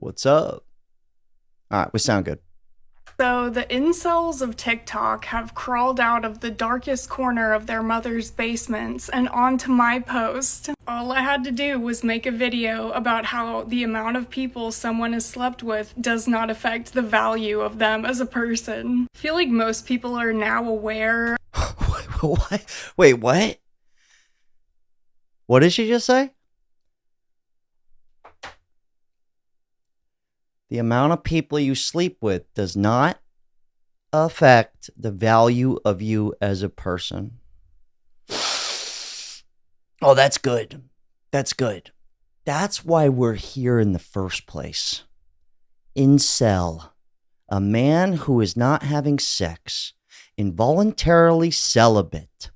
What's up? All right, we sound good. So, the incels of TikTok have crawled out of the darkest corner of their mother's basements and onto my post. All I had to do was make a video about how the amount of people someone has slept with does not affect the value of them as a person. I feel like most people are now aware. What? Wait, what? What did she just say? The amount of people you sleep with does not affect the value of you as a person. Oh, that's good. That's good. That's why we're here in the first place. Incel, a man who is not having sex, involuntarily celibate.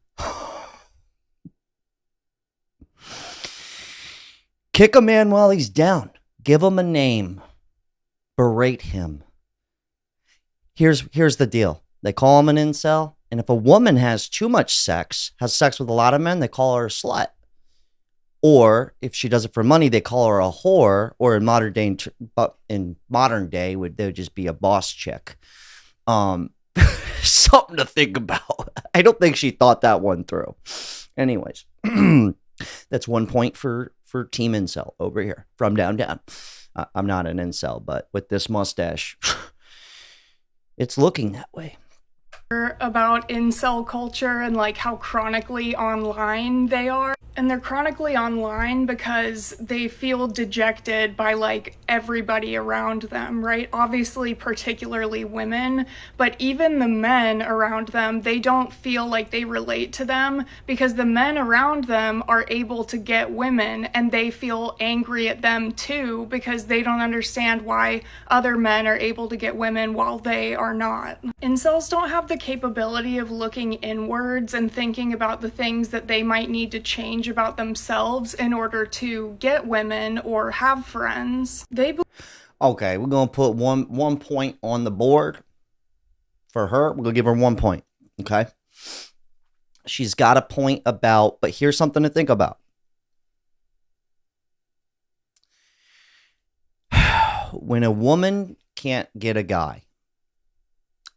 Kick a man while he's down. Give him a name. Berate him. Here's the deal. They call him an incel. And if a woman has too much sex, has sex with a lot of men, they call her a slut. Or if she does it for money, they call her a whore. Or in modern day, they would just be a boss chick. Something to think about. I don't think she thought that one through. Anyways, that's 1 point for Team Incel over here from down. I'm not an incel, but with this mustache, it's looking that way. About incel culture and like how chronically online they are. And they're chronically online because they feel dejected by like everybody around them, right? Obviously, particularly women, but even the men around them, they don't feel like they relate to them because the men around them are able to get women and they feel angry at them too because they don't understand why other men are able to get women while they are not. Incels don't have the capability of looking inwards and thinking about the things that they might need to change about themselves in order to get women or have friends. Okay, we're gonna put one point on the board for her. We're gonna give her 1 point. Okay, she's got a point about, but here's something to think about. When a woman can't get a guy,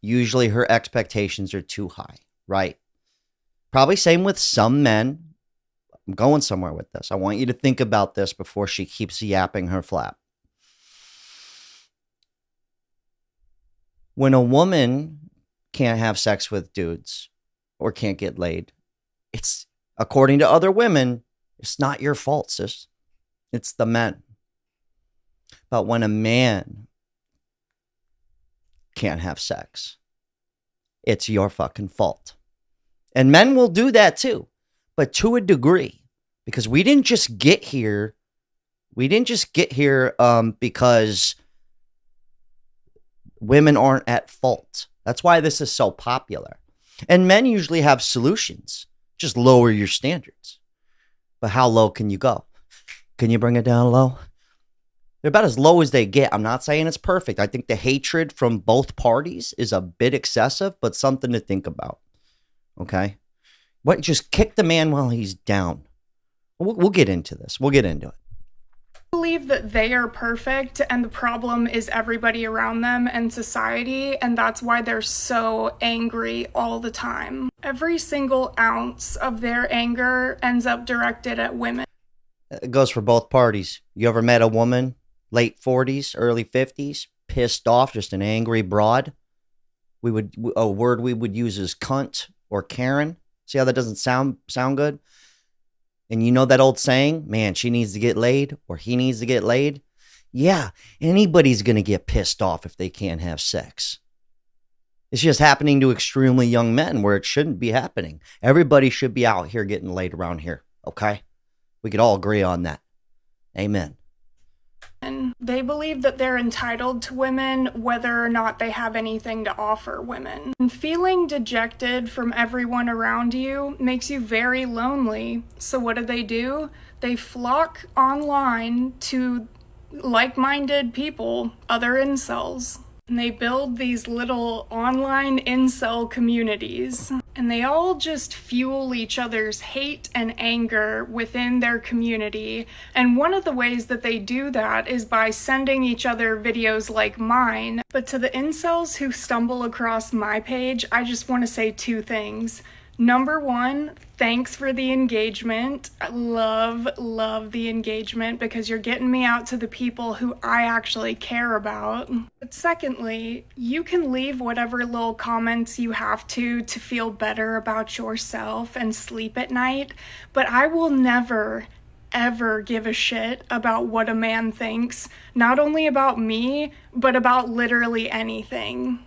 usually her expectations are too high, right? Probably same with some men. I'm going somewhere with this. I want you to think about this before she keeps yapping her flap. When a woman can't have sex with dudes or can't get laid, it's, according to other women, it's not your fault, sis. It's the men. But when a man can't have sex, it's your fucking fault. And men will do that too, but to a degree. Because we didn't just get here. Because women aren't at fault. That's why this is so popular. And men usually have solutions. Just lower your standards. But how low can you go? Can you bring it down low? They're about as low as they get. I'm not saying it's perfect. I think the hatred from both parties is a bit excessive, but something to think about. Okay? What? Just kick the man while he's down. We'll get into this. We'll get into it. I believe that they are perfect and the problem is everybody around them and society, and that's why they're so angry all the time. Every single ounce of their anger ends up directed at women. It goes for both parties. You ever met a woman, late 40s, early 50s, pissed off, just an angry broad? A word we would use is cunt or Karen. See how that doesn't sound good? And you know that old saying, man, she needs to get laid or he needs to get laid? Yeah, anybody's going to get pissed off if they can't have sex. It's just happening to extremely young men where it shouldn't be happening. Everybody should be out here getting laid around here, okay? We could all agree on that. Amen. And they believe that they're entitled to women whether or not they have anything to offer women. And feeling dejected from everyone around you makes you very lonely. So what do? They flock online to like-minded people, other incels. And they build these little online incel communities, and they all just fuel each other's hate and anger within their community. And one of the ways that they do that is by sending each other videos like mine. But to the incels who stumble across my page, I just want to say two things. Number one, thanks for the engagement. I love the engagement because you're getting me out to the people who I actually care about. But secondly, you can leave whatever little comments you have to feel better about yourself and sleep at night, but I will never ever give a shit about what a man thinks, not only about me, but about literally anything.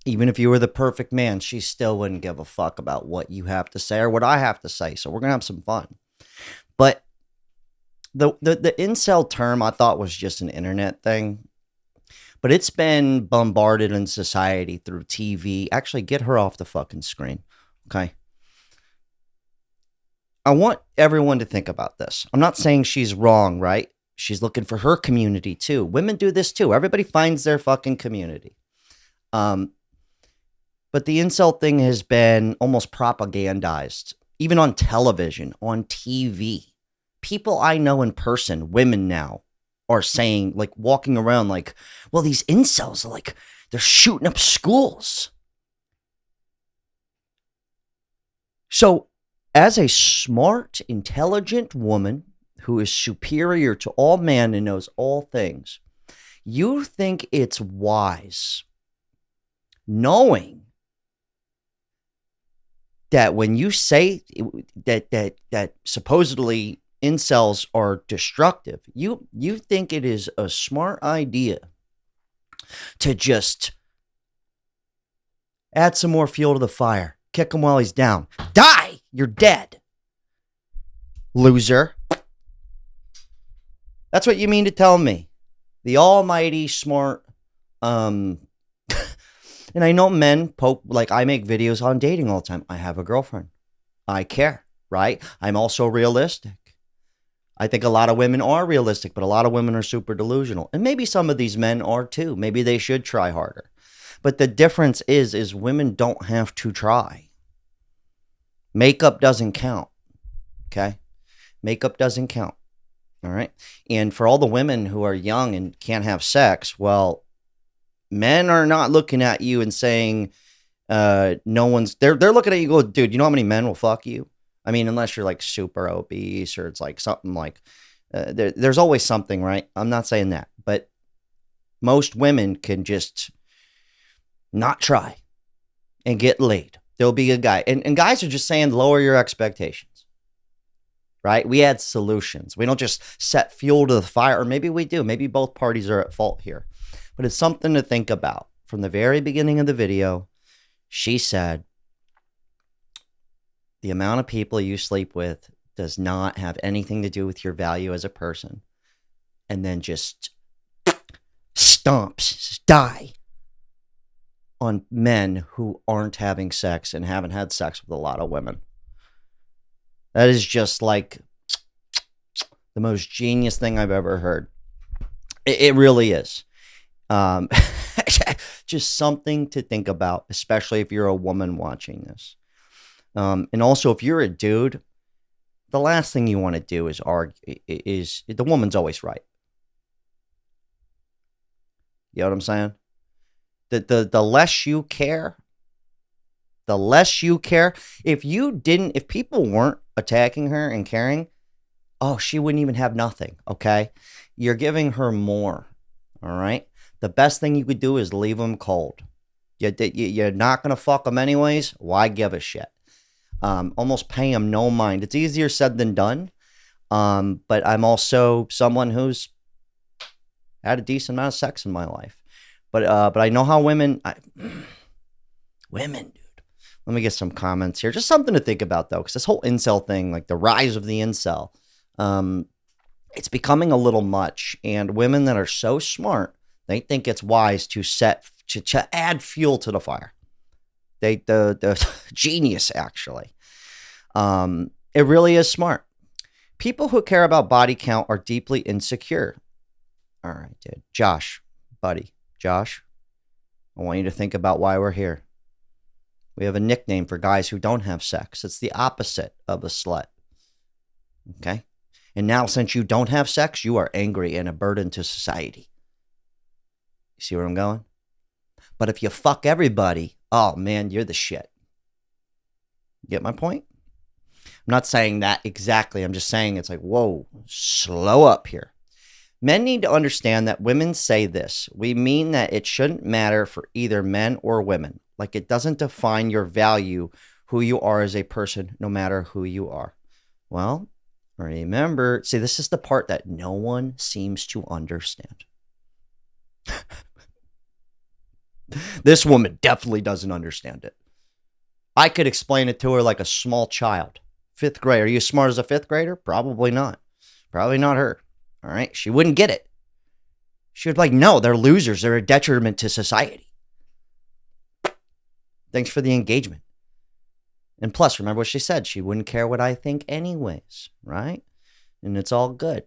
Even if you were the perfect man, she still wouldn't give a fuck about what you have to say or what I have to say. So we're going to have some fun. But the incel term I thought was just an internet thing. But it's been bombarded in society through TV. Actually, get her off the fucking screen. Okay. I want everyone to think about this. I'm not saying she's wrong, right? She's looking for her community too. Women do this too. Everybody finds their fucking community. But the incel thing has been almost propagandized, even on television, on TV. People I know in person, women now, are saying, like, walking around like, well, these incels are like, they're shooting up schools. So, as a smart, intelligent woman who is superior to all men and knows all things, you think it's wise, knowing that when you say that supposedly incels are destructive, you think it is a smart idea to just add some more fuel to the fire, kick him while he's down. Die! You're dead. Loser. That's what you mean to tell me. The almighty smart, and I know men poke, like I make videos on dating all the time. I have a girlfriend. I care, right? I'm also realistic. I think a lot of women are realistic, but a lot of women are super delusional. And maybe some of these men are too. Maybe they should try harder. But the difference is women don't have to try. Makeup doesn't count, okay? Makeup doesn't count, all right? And for all the women who are young and can't have sex, well, men are not looking at you and saying, they're looking at you and go, dude, you know how many men will fuck you? I mean, unless you're like super obese or it's like something like, there's always something, right? I'm not saying that, but most women can just not try and get laid. There'll be a guy, and guys are just saying, lower your expectations, right? We add solutions. We don't just set fuel to the fire, or maybe we do. Maybe both parties are at fault here. But it's something to think about. From the very beginning of the video, she said, the amount of people you sleep with does not have anything to do with your value as a person. And then just stomps, die on men who aren't having sex and haven't had sex with a lot of women. That is just like the most genius thing I've ever heard. It really is. Just something to think about, especially if you're a woman watching this. And also, if you're a dude, the last thing you want to do is argue. Is the woman's always right? You know what I'm saying? The less you care, the less you care. If people weren't attacking her and caring, oh, she wouldn't even have nothing. Okay, you're giving her more. All right. The best thing you could do is leave them cold. You're not going to fuck them anyways. Why give a shit? Almost pay them no mind. It's easier said than done. But I'm also someone who's had a decent amount of sex in my life. But I know how women, dude. Let me get some comments here. Just something to think about, though, because this whole incel thing, like the rise of the incel, it's becoming a little much. And women that are so smart, they think it's wise to add fuel to the fire. The genius, actually. It really is smart. People who care about body count are deeply insecure. All right, dude. Josh, buddy. Josh, I want you to think about why we're here. We have a nickname for guys who don't have sex. It's the opposite of a slut. Okay? And now, since you don't have sex, you are angry and a burden to society. You see where I'm going? But if you fuck everybody, oh man, you're the shit. Get my point? I'm not saying that exactly. I'm just saying it's like, whoa, slow up here. Men need to understand that women say this. We mean that it shouldn't matter for either men or women. Like it doesn't define your value, who you are as a person, no matter who you are. Well, remember, see, this is the part that no one seems to understand. This woman definitely doesn't understand it. I could explain it to her like a small child. 5th grade. Are you as smart as a 5th grader? Probably not. Probably not her. All right. She wouldn't get it. She would be like, no, they're losers. They're a detriment to society. Thanks for the engagement. And plus, remember what she said. She wouldn't care what I think anyways, right? And it's all good.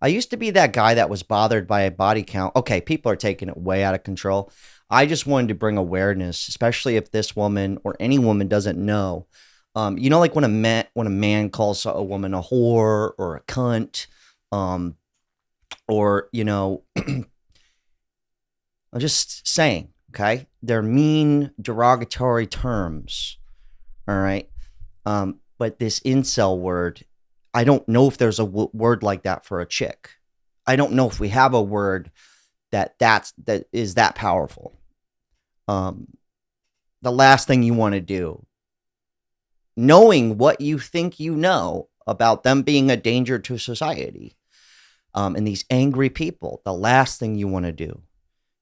I used to be that guy that was bothered by a body count. Okay, people are taking it way out of control. I just wanted to bring awareness, especially if this woman or any woman doesn't know. You know, like when a man calls a woman a whore or a cunt, or, you know, I'm just saying, okay? They're mean, derogatory terms, all right? But this incel word, I don't know if there's a word like that for a chick. I don't know if we have a word that is that powerful. The last thing you want to do, knowing what you think you know about them being a danger to society, and these angry people, the last thing you want to do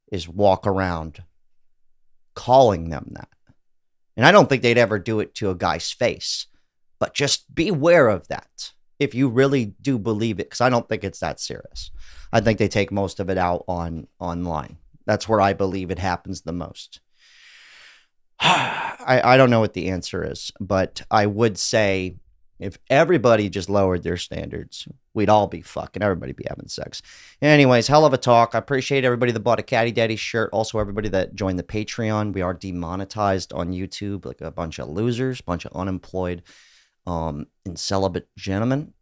is walk around calling them that. And I don't think they'd ever do it to a guy's face, but just beware of that if you really do believe it, because I don't think it's that serious. I think they take most of it out online. That's where I believe it happens the most. I don't know what the answer is, but I would say if everybody just lowered their standards, we'd all be fucking, everybody be having sex. Anyways, hell of a talk. I appreciate everybody that bought a Caddy Daddy shirt. Also, everybody that joined the Patreon. We are demonetized on YouTube, like a bunch of losers, bunch of unemployed, and celibate gentlemen.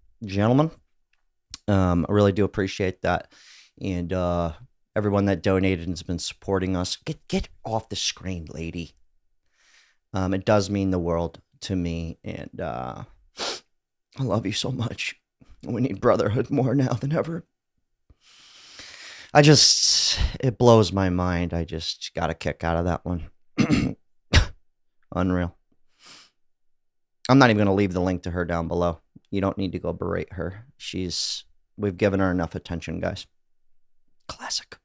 I really do appreciate that. And everyone that donated and has been supporting us. Get off the screen, lady. It does mean the world to me, and I love you so much. We need brotherhood more now than ever. It blows my mind. I just got a kick out of that one. Unreal. I'm not even going to leave the link to her down below. You don't need to go berate her. We've given her enough attention, guys. Classic.